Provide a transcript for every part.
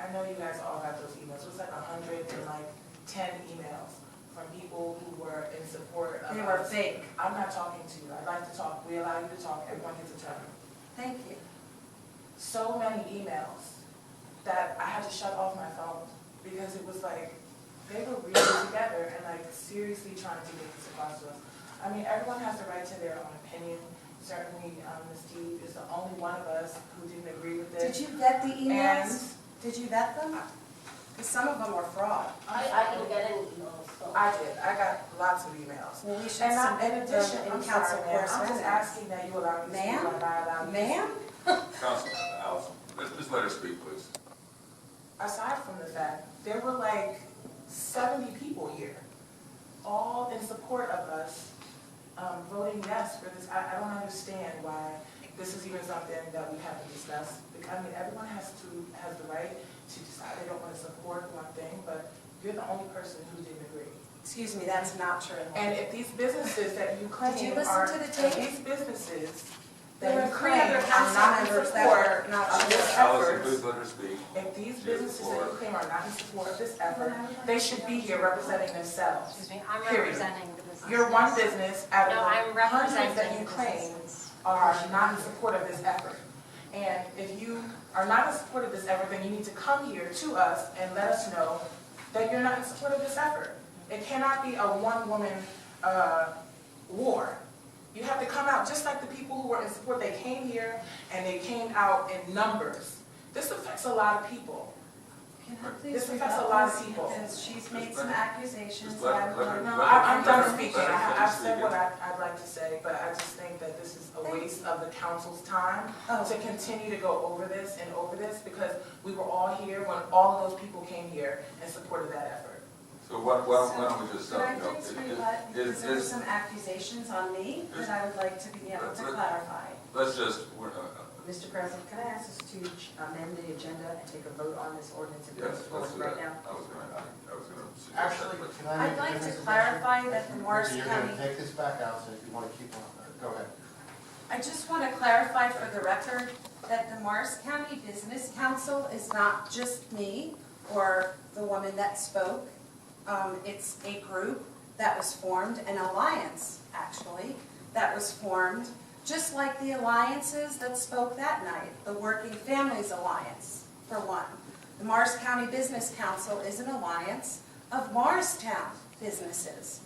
I know you guys all got those emails. It was like 110 emails from people who were in support of They were fake. I'm not talking to you. I'd like to talk. We allow you to talk. Everyone gets a turn. Thank you. So many emails that I had to shut off my phone because it was like they were really together and like seriously trying to get this across to us. I mean, everyone has the right to their own opinion. Certainly, Ms. Deeb is the only one of us who didn't agree with this. Did you vet the emails? Did you vet them? Because some of them were fraud. I didn't get any emails, so. I did. I got lots of emails. Well, we should And submit in addition, them I'm in sorry, council ma'am, I'm just correspondence. asking that you allow me to speak like I allow you. Ma'am? Councilman Alison, just let her speak, please. Aside from the fact, there were like 70 people here, all in support of us voting yes for this. I don't understand why this is even something that we have to discuss. I mean, everyone has the right to decide they don't want to support one thing, but you're the only person who didn't agree. Excuse me, that's not true. And if these businesses that you claim Did you listen are, to the if tape? these businesses There that were you 3 claim other are council not in members that support were not of sure. this Alison, effort, please let her speak. if these businesses that you claim are not in support of this effort, they should be here representing themselves. Excuse me, I'm Period. representing the business. You're one business out of No, I'm the hundreds that representing you the claim businesses. are not in support of this effort. And if you are not in support of this effort, then you need to come here to us and let us know that you're not in support of this effort. It cannot be a one-woman war. You have to come out, just like the people who were in support, they came here and they came out in numbers. This affects a lot of people. Can I please This affects a lot of rebut, people. because she's made some accusations Just that let I her- would let her- like. No, I'm done speaking. I've said what I'd like to say, but I just think that this is a waste of the council's time Oh. to continue to go over this and over this, because we were all here when all of those people came here and supported that effort. So why don't we just, Could I please rebut, because there were some accusations on me that I would like to be able to clarify. let's just, Mr. President, can I ask us to amend the agenda and take a vote on this ordinance and yes, move forward let's do right that. now? I was gonna suggest Actually, that, but- can I I'd make a like to different clarify suggestion? that the Morris You're County, going to take this back out, so if you want to keep on, go ahead. I just want to clarify for the record that the Morris County Business Council is not just me or the woman that spoke. It's a group that was formed, an alliance, actually, that was formed, just like the alliances that spoke that night, the Working Families Alliance, for one. The Morris County Business Council is an alliance of Morristown businesses,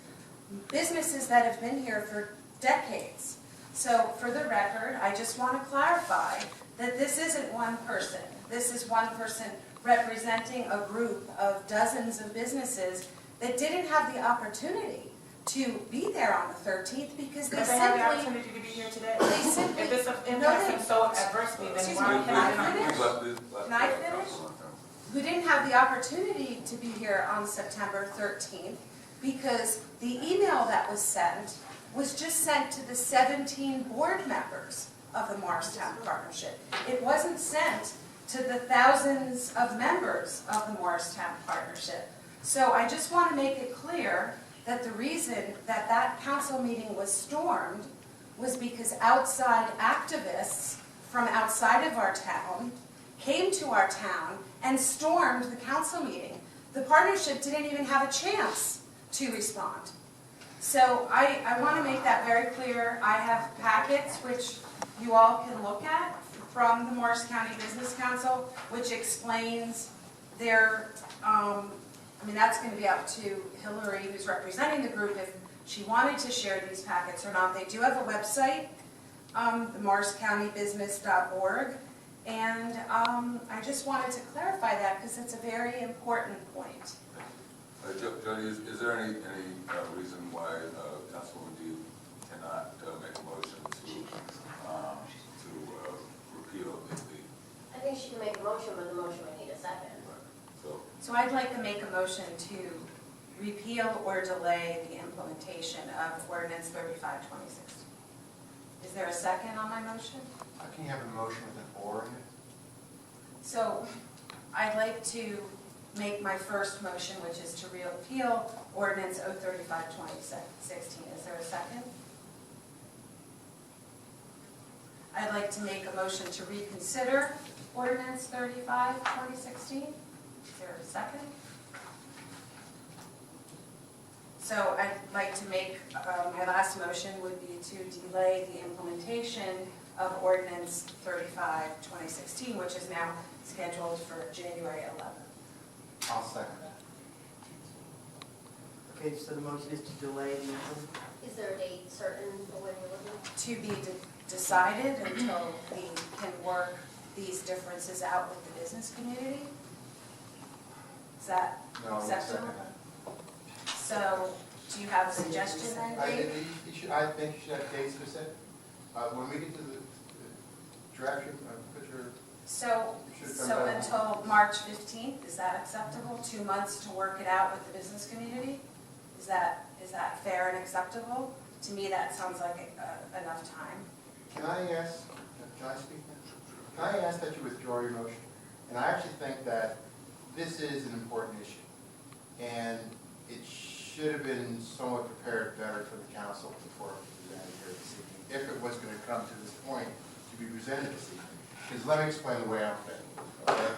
businesses that have been here for decades. So for the record, I just want to clarify that this isn't one person. This is one person representing a group of dozens of businesses that didn't have the opportunity to be there on the 13th because they But they have the simply, opportunity to be here today. they simply, If this no, impacts they- them so adversely, then Excuse why me, can't can I they not finish? here? Can I finish? who didn't have the opportunity to be here on September 13th because the email that was sent was just sent to the 17 board members of the Morristown Partnership. It wasn't sent to the thousands of members of the Morristown Partnership. So I just want to make it clear that the reason that that council meeting was stormed was because outside activists from outside of our town came to our town and stormed the council meeting. The partnership didn't even have a chance to respond. So I want to make that very clear. I have packets which you all can look at from the Morris County Business Council, which explains their, that's going to be up to Hiliari, who's representing the group, if she wanted to share these packets or not. They do have a website, the morriscountybusiness.org, and I just wanted to clarify that because it's a very important point. Jody, is there any reason why Councilwoman Deeb cannot make a motion to repeal the? I think she can make a motion, but the motion would need a second. So I'd like to make a motion to repeal or delay the implementation of Ordinance 3526. Is there a second on my motion? How can you have a motion with an or in it? So I'd like to make my first motion, which is to repeal Ordinance 035-2016. Is there a second? I'd like to make a motion to reconsider Ordinance 35-2016. Is there a second? So I'd like to make, my last motion would be to delay the implementation of ordinance 35, 2016, which is now scheduled for January 11th. I'll second that. Okay, so the motion is to delay the implementation. Is there a date certain for when you're looking? To be decided until we can work these differences out with the business community? Is that No, I'll acceptable? second that. So, do you have a suggestion then, I Dave? think you should have dates specific. When we get to the draft, put your, So until March 15th, is that acceptable? 2 months to work it out with the business community? Is that fair and acceptable? To me, that sounds like enough time. can I speak now? Can I ask that you withdraw your motion? And I actually think that this is an important issue. And it should have been somewhat prepared better for the council before it was presented here this evening, if it was going to come to this point to be presented this evening. Because let me explain the way I'm thinking, okay?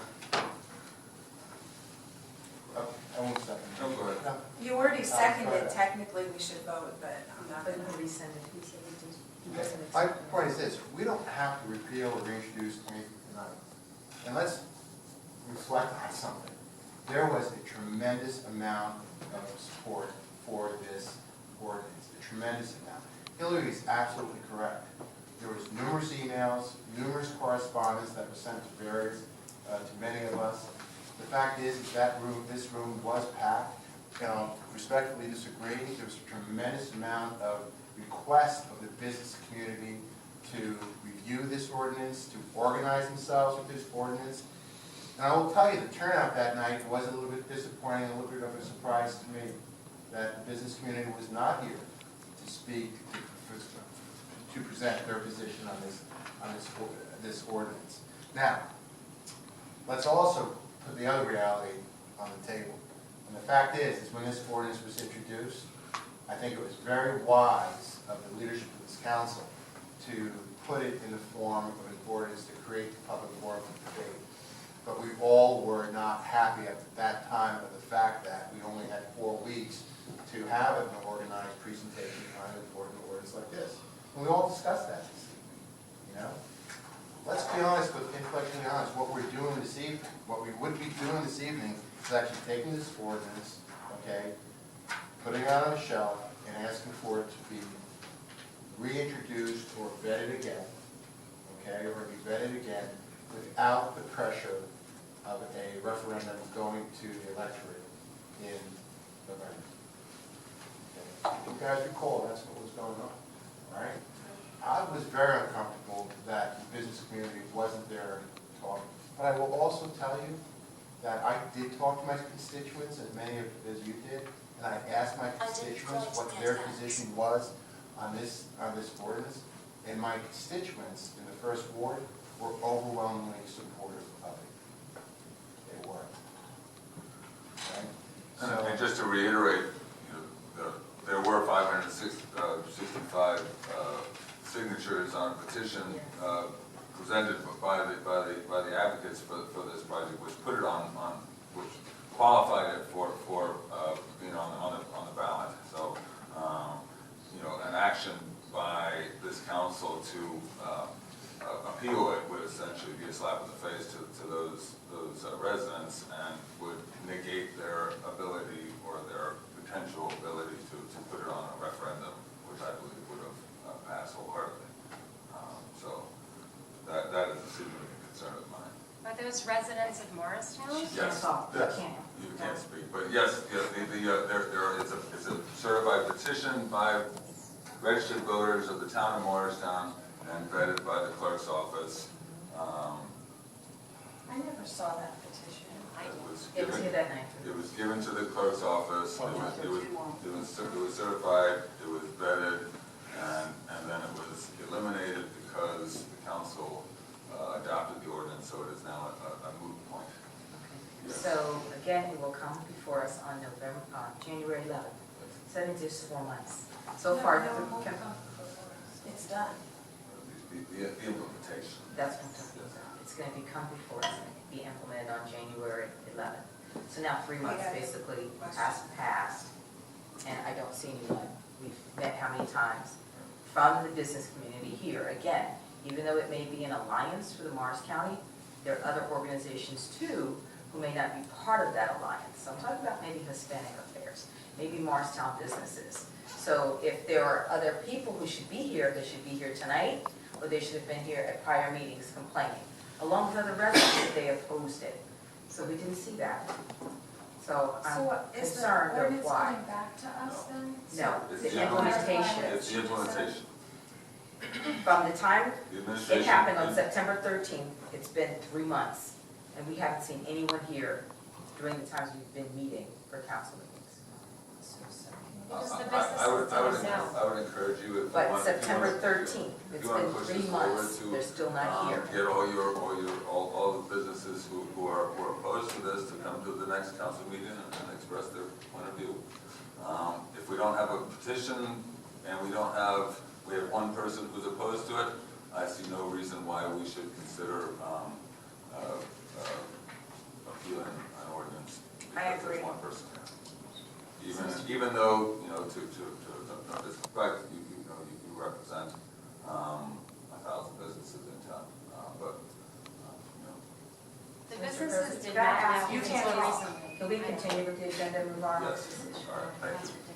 I won't second. No, go ahead. No. You already seconded, sorry. technically we should vote, but I'm not But going he to. rescinded, he said he Okay. wasn't My accepting. point is this, we don't have to repeal or reintroduce anything tonight. And let's reflect on something. There was a tremendous amount of support for this ordinance, a tremendous amount. Hillary is absolutely correct. There was numerous emails, numerous correspondence that was sent to to many of us. The fact is that this room was packed. Respectfully disagreeing, there was a tremendous amount of requests of the business community to review this ordinance, to organize themselves with this ordinance. And I will tell you, the turnout that night was a little bit disappointing, a little bit of a surprise to me, that the business community was not here to speak, to present their position on this ordinance. Now, let's also put the other reality on the table. And the fact is when this ordinance was introduced, I think it was very wise of the leadership of this council to put it in the form of an ordinance to create the public forum for debate. But we all were not happy at that time of the fact that we only had 4 weeks to have an organized presentation on an important ordinance like this. And we all discussed that this evening, you know? Let's be honest, intellectually honest, what we're doing this evening, what we would be doing this evening is actually taking this ordinance, okay, putting it on a shelf and asking for it to be reintroduced or vetted again, okay, or be vetted again without the pressure of a referendum going to the electorate in November. Okay. You guys recall that's what was going on, all right? I was very uncomfortable that the business community wasn't there talking. But I will also tell you that I did talk to my constituents, as many as you did, and I asked my constituents what their position was on this ordinance. And my constituents in the first ward were overwhelmingly supportive of it. They were. Okay? And just to reiterate, there were 565 signatures on a petition presented by the advocates for this project, which put it which qualified it for being on the ballot. So, an action by this council to appeal it would essentially be a slap in the face to those residents and would negate their ability or their potential ability to put it on a referendum, which I believe would have passed wholeheartedly. So that is a significant concern of mine. Are those residents of Morristown? Yes, Yes. you can't speak, but yes, there is a certified petition by registered voters of the town of Morristown and vetted by the clerk's office. I never saw that petition. It was here that night. It was given to the clerk's office, it was certified, it was vetted, and then it was eliminated because the council adopted the ordinance, so it is now a moot point. Yes. So again, it will come before us on January 11th. So it is 4 months. So far, It's done. The implementation. that's what I'm talking about. It's going to come before us and be implemented on January 11th. So now 3 months Yeah. basically has passed, and I don't see anyone. We've met how many times from the business community here. Again, even though it may be an alliance for the Morris County, there are other organizations too who may not be part of that alliance. So I'm talking about maybe Hispanic affairs, maybe Morristown businesses. So if there are other people who should be here, they should be here tonight, or they should have been here at prior meetings complaining, along with other residents if they opposed it. So we didn't see that. So I'm So is the concerned of ordinance why. coming back to us then? No, It's the the implementation. It's the implementation. From the time The it administration. happened on September 13th, it's been 3 months, and we haven't seen anyone here during the times we've been meeting for council meetings. Because the I businesses don't know. I would encourage you if you But want. September 13th, if it's you wanna been push 3 this forward months, to, they're still not here. Get all the businesses who are opposed to this to come to the next council meeting and express their point of view. If we don't have a petition and we have one person who's opposed to it, I see no reason why we should consider appealing an ordinance. I Because agree. there's one person here. Even though, to disrespect, you represent 1,000 businesses in town, but, The Mr. businesses President, did can I not ask know you until can't talk. recently. Can we continue with the agenda and move on? yes, all right, thank you.